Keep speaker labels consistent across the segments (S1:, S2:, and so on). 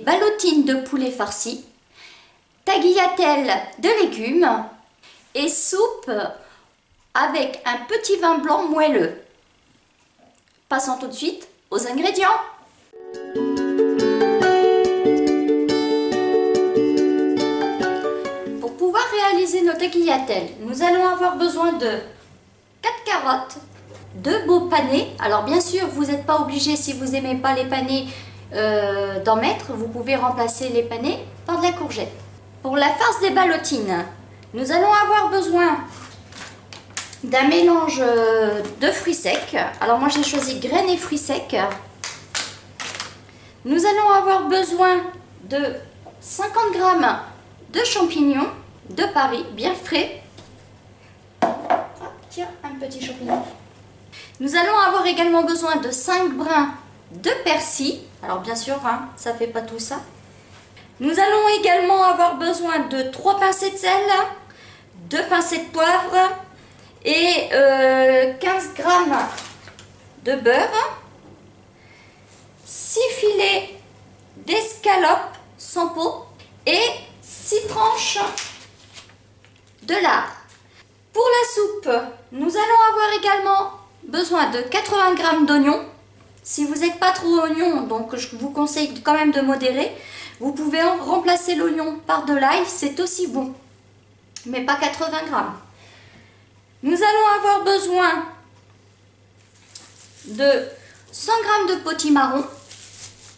S1: ballotines de poulet farci, tagliatelles de légumes et soupe avec un petit vin blanc moelleux. Passons tout de suite aux ingrédients. Pour pouvoir réaliser nos tagliatelles, nous allons avoir besoin de 4 carottes, 2 beaux panais. Alors bien sûr, vous n'êtes pas obligé, si vous n'aimez pas les panais, d'en mettre. Vous pouvez remplacer les panais par de la courgette. Pour la farce des ballotines, nous allons avoir besoin d'un mélange de fruits secs. Alors moi j'ai choisi graines et fruits secs. Nous allons avoir besoin de 50 g de champignons de Paris, bien frais. Ah, tiens, un petit champignon. Nous allons avoir également besoin de 5 brins de persil. Alors bien sûr, hein, ça ne fait pas tout ça. Nous allons également avoir besoin de 3 pincées de sel, 2 pincées de poivre et 15 g de beurre, 6 filets d'escalope sans peau et 6 tranches de lard. Pour la soupe, nous allons avoir également besoin de 80 g d'oignons. Si vous n'êtes pas trop oignon, donc je vous conseille quand même de modérer. Vous pouvez remplacer l'oignon par de l'ail, c'est aussi bon, mais pas 80 g. Nous allons avoir besoin de 100 g de potimarron,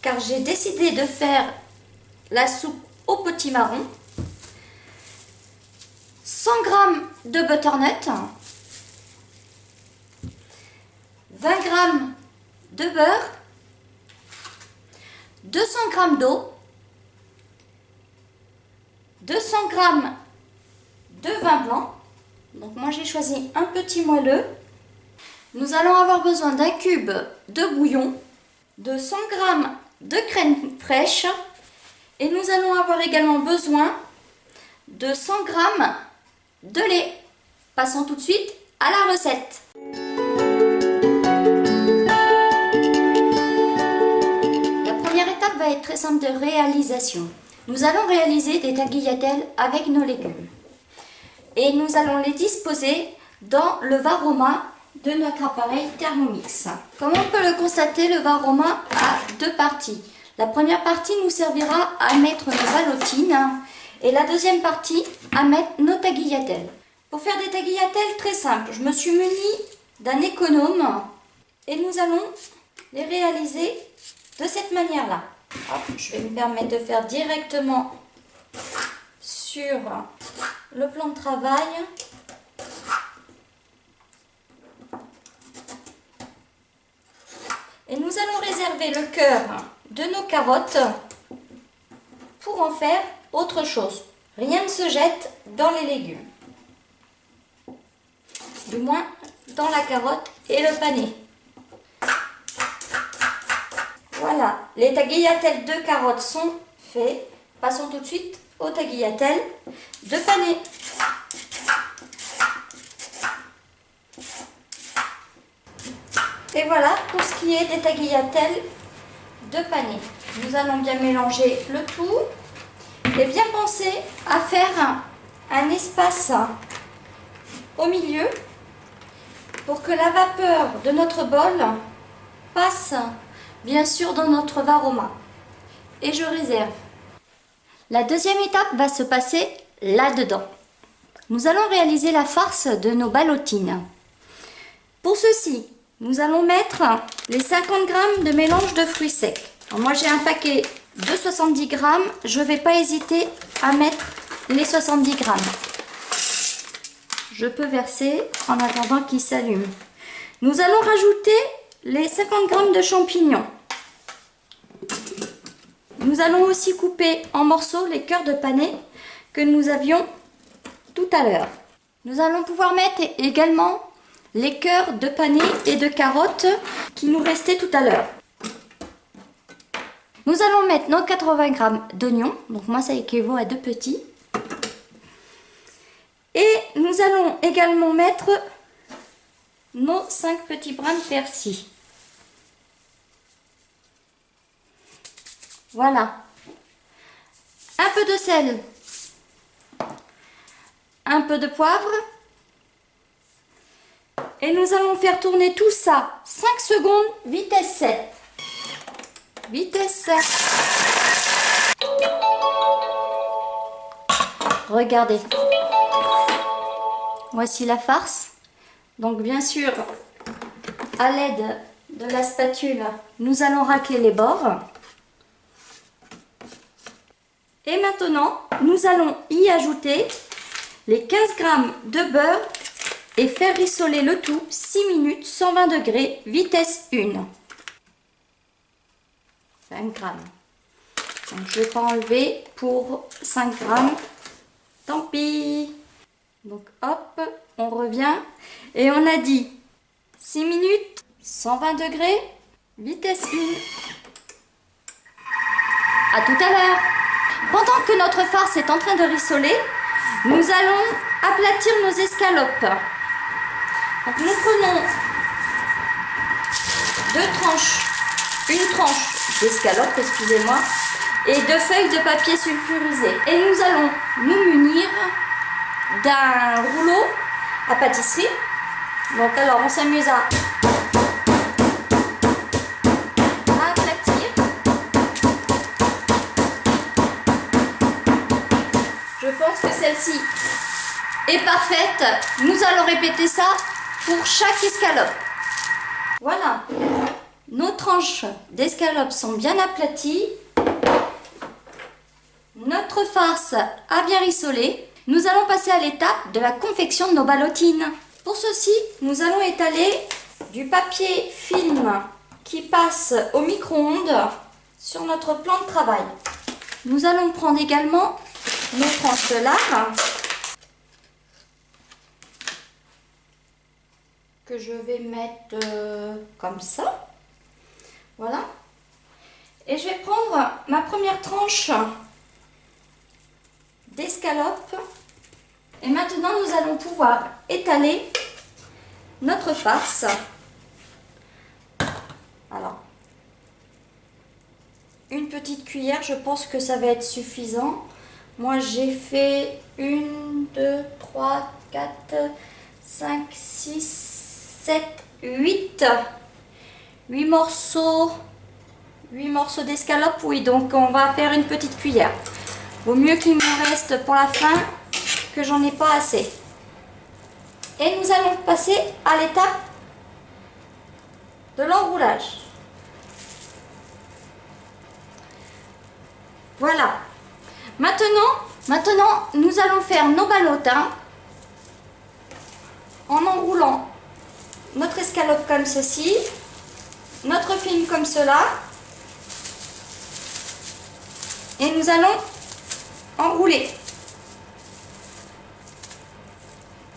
S1: car j'ai décidé de faire la soupe au potimarron. 100 g de butternut, 20 g de beurre, 200 g d'eau, 200 g de vin blanc. Donc moi j'ai choisi un petit moelleux. Nous allons avoir besoin d'un cube de bouillon, de 100 g de crème fraîche et nous allons avoir également besoin de 100 g de lait. Passons tout de suite à la recette. La première étape va être très simple de réalisation. Nous allons réaliser des tagliatelles avec nos légumes. Et nous allons les disposer dans le Varoma de notre appareil Thermomix. Comme on peut le constater, le Varoma a 2 parties. La première partie nous servira à mettre nos ballotines et la deuxième partie à mettre nos tagliatelles. Pour faire des tagliatelles très simples, je me suis munie d'un économe et nous allons les réaliser de cette manière-là. Je vais me permettre de faire directement sur le plan de travail. Et nous allons réserver le cœur de nos carottes pour en faire autre chose. Rien ne se jette dans les légumes. Du moins dans la carotte et le panais. Voilà, les tagliatelles de carottes sont faites. Passons tout de suite aux tagliatelles de panais. Et voilà pour ce qui est des tagliatelles de panais. Nous allons bien mélanger le tout et bien penser à faire un espace au milieu pour que la vapeur de notre bol passe bien sûr dans notre Varoma. Et je réserve. La deuxième étape va se passer là-dedans. Nous allons réaliser la farce de nos ballotines. Pour ceci, nous allons mettre les 50 g de mélange de fruits secs. Alors moi j'ai un paquet de 70 g, je ne vais pas hésiter à mettre les 70 g. Je peux verser en attendant qu'il s'allume. Nous allons rajouter les 50 g de champignons. Nous allons aussi couper en morceaux les cœurs de panais que nous avions tout à l'heure. Nous allons pouvoir mettre également les cœurs de panais et de carottes qui nous restaient tout à l'heure. Nous allons mettre nos 80 g d'oignons, donc moi ça équivaut à 2 petits. Et nous allons également mettre nos 5 petits brins de persil. Voilà. peu de sel, un peu de poivre. Et nous allons faire tourner tout ça 5 secondes, vitesse 7. Vitesse 7. Regardez. Voici la farce. Donc bien sûr, à l'aide de la spatule, nous allons racler les bords. Et maintenant, nous allons y ajouter les 15 g de beurre et faire rissoler le tout 6 minutes, 120 degrés, vitesse 1. 20 g. Donc je ne vais pas enlever pour 5 g. Tant pis. Donc hop, on revient. Et on a dit 6 minutes, 120 degrés, vitesse 1. À tout à l'heure. Pendant que notre farce est en train de rissoler, nous allons aplatir nos escalopes. Donc nous prenons une tranche d'escalope, excusez-moi, et 2 feuilles de papier sulfurisé. Et nous allons nous munir d'un rouleau à pâtisserie. Donc alors on s'amuse à aplatir. Je pense que celle-ci est parfaite. Nous allons répéter ça pour chaque escalope. Voilà, nos tranches d'escalope sont bien aplaties. Notre farce a bien rissolé. Nous allons passer à l'étape de la confection de nos ballotines. Pour ceci, nous allons étaler du papier film qui passe au micro-ondes sur notre plan de travail. Nous allons prendre également nos tranches de lard que je vais mettre comme ça. Voilà. Et je vais prendre ma première tranche d'escalope. Et maintenant, nous allons pouvoir étaler notre farce. Alors, une petite cuillère, je pense que ça va être suffisant. Moi, j'ai fait 1, 2, 3, 4, 5, 6, 7, 8. 8 morceaux d'escalope, oui, donc on va faire une petite cuillère. Vaut mieux qu'il me reste pour la fin que j'en ai pas assez. Et nous allons passer à l'étape de l'enroulage. Voilà. Maintenant, nous allons faire nos ballotins en enroulant notre escalope comme ceci, notre film comme cela, et nous allons enrouler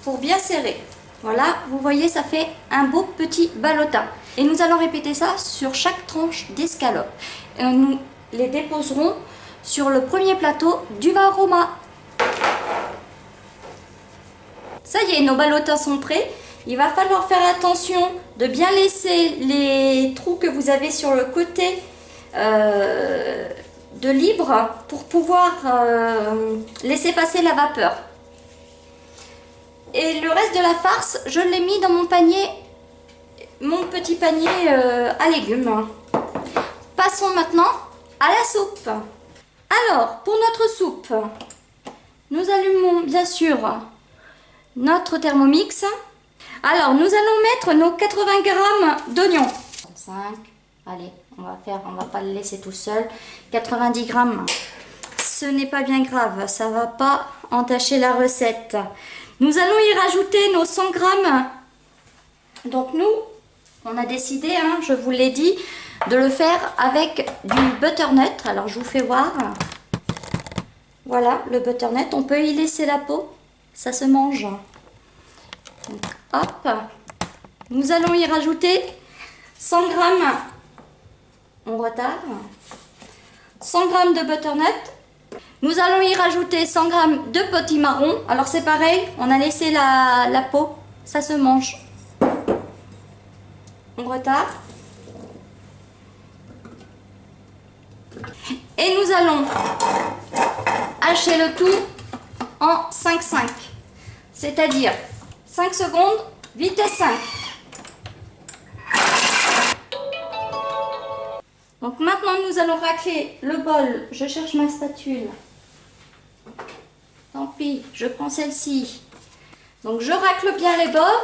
S1: pour bien serrer. Voilà, vous voyez, ça fait un beau petit ballotin. Et nous allons répéter ça sur chaque tranche d'escalope. Et nous les déposerons sur le premier plateau du Varoma. Ça y est, nos ballotins sont prêts. Il va falloir faire attention de bien laisser les trous que vous avez sur le côté de libre pour pouvoir laisser passer la vapeur. Et le reste de la farce, je l'ai mis dans mon panier, mon petit panier à légumes. Passons maintenant à la soupe. Alors, pour notre soupe, nous allumons bien sûr notre Thermomix. Alors, nous allons mettre nos 80 g d'oignons. 5, allez, on va pas le laisser tout seul. 90 g. Ce n'est pas bien grave, ça va pas entacher la recette. Nous allons y rajouter nos 100 g. Donc nous, on a décidé, hein, je vous l'ai dit, de le faire avec du butternut. Alors je vous fais voir. Voilà, le butternut, on peut y laisser la peau, ça se mange. Donc, hop, nous allons y rajouter 100 g, on retarde, 100 g de butternut. Nous allons y rajouter 100 g de potimarron. Alors c'est pareil, on a laissé la peau, ça se mange. On retarde. Et nous allons hacher le tout en 5-5. C'est-à-dire 5 secondes, vitesse 5. Donc maintenant nous allons racler le bol. Je cherche ma spatule. Tant pis, je prends celle-ci. Donc je racle bien les bords.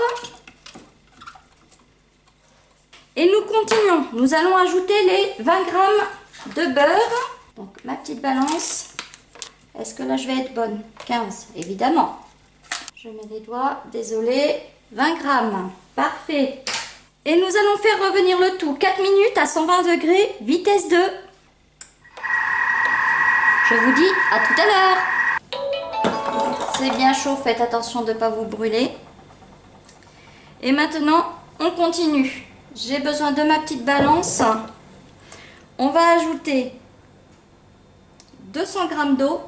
S1: Et nous continuons. Nous allons ajouter les 20 grammes de beurre. Donc ma petite balance. Est-ce que là je vais être bonne? 15, évidemment. Je mets les doigts, désolé. 20 grammes. Parfait. Et nous allons faire revenir le tout 4 minutes à 120 degrés, vitesse 2. Je vous dis à tout à l'heure. C'est bien chaud, faites attention de ne pas vous brûler. Et maintenant, on continue. J'ai besoin de ma petite balance. On va ajouter 200 g d'eau.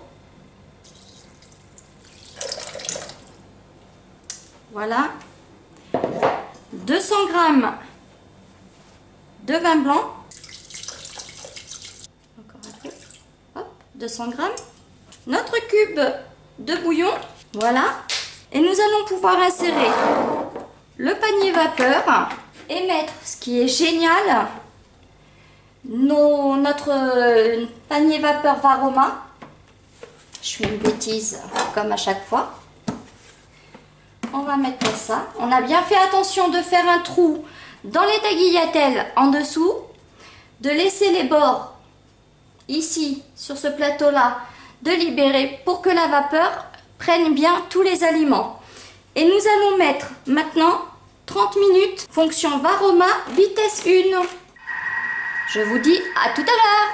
S1: Voilà. 200 g de vin blanc. Encore un peu. Hop, 200 g. Notre cube de bouillon. Voilà. Et nous allons pouvoir insérer le panier vapeur et mettre, ce qui est génial, notre panier vapeur Varoma. Je fais une bêtise comme à chaque fois. On va mettre ça. On a bien fait attention de faire un trou dans les tagliatelles en dessous, de laisser les bords ici sur ce plateau là, de libérer pour que la vapeur prenne bien tous les aliments. Et nous allons mettre maintenant 30 minutes, fonction Varoma, vitesse 1. Je vous dis à tout à l'heure.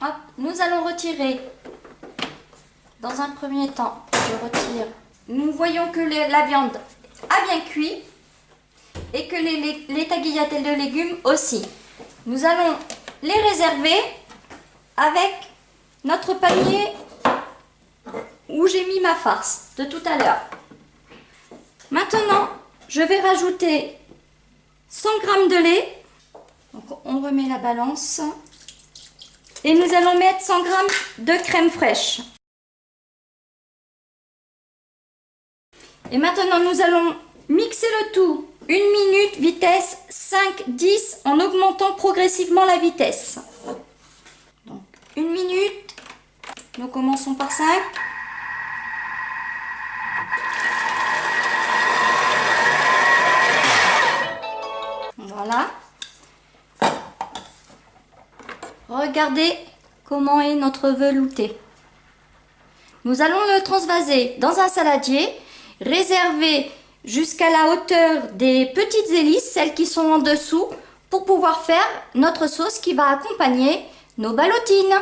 S1: Hop, nous allons retirer. Dans un premier temps, je retire. Nous voyons que la viande a bien cuit et que les tagliatelles de légumes aussi. Nous allons les réserver avec notre panier où j'ai mis ma farce de tout à l'heure. Maintenant, je vais rajouter 100 g de lait. Donc, on remet la balance. Et nous allons mettre 100 g de crème fraîche. Et maintenant, nous allons mixer le tout. 1 minute, vitesse 5-10, en augmentant progressivement la vitesse. Donc, 1 minute. Nous commençons par 5. Voilà. Regardez comment est notre velouté. Nous allons le transvaser dans un saladier. Réservé jusqu'à la hauteur des petites hélices, celles qui sont en dessous, pour pouvoir faire notre sauce qui va accompagner nos ballotines.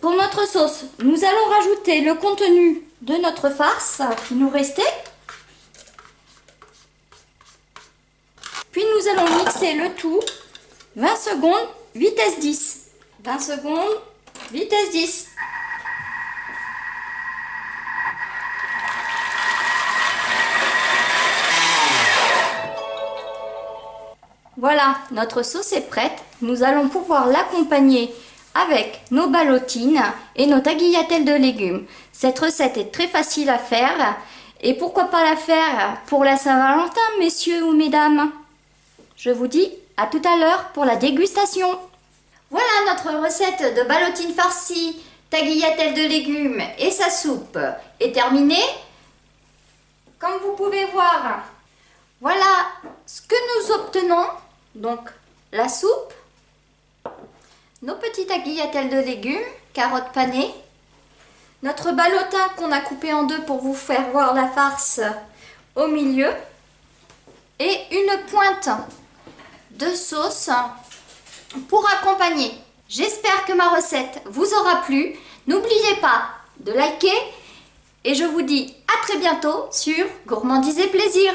S1: Pour notre sauce, nous allons rajouter le contenu de notre farce qui nous restait. Puis nous allons mixer le tout. 20 secondes, vitesse 10. 20 secondes, vitesse 10. Voilà, notre sauce est prête. Nous allons pouvoir l'accompagner avec nos ballotines et nos tagliatelles de légumes. Cette recette est très facile à faire. Et pourquoi pas la faire pour la Saint-Valentin, messieurs ou mesdames? Je vous dis à tout à l'heure pour la dégustation. Voilà, notre recette de ballotines farcies, tagliatelles de légumes et sa soupe est terminée. Comme vous pouvez voir, voilà ce que nous obtenons. Donc la soupe, nos petits tagliatelles de légumes, carottes panées, notre ballotin qu'on a coupé en deux pour vous faire voir la farce au milieu et une pointe de sauce pour accompagner. J'espère que ma recette vous aura plu. N'oubliez pas de liker et je vous dis à très bientôt sur Gourmandise et Plaisir.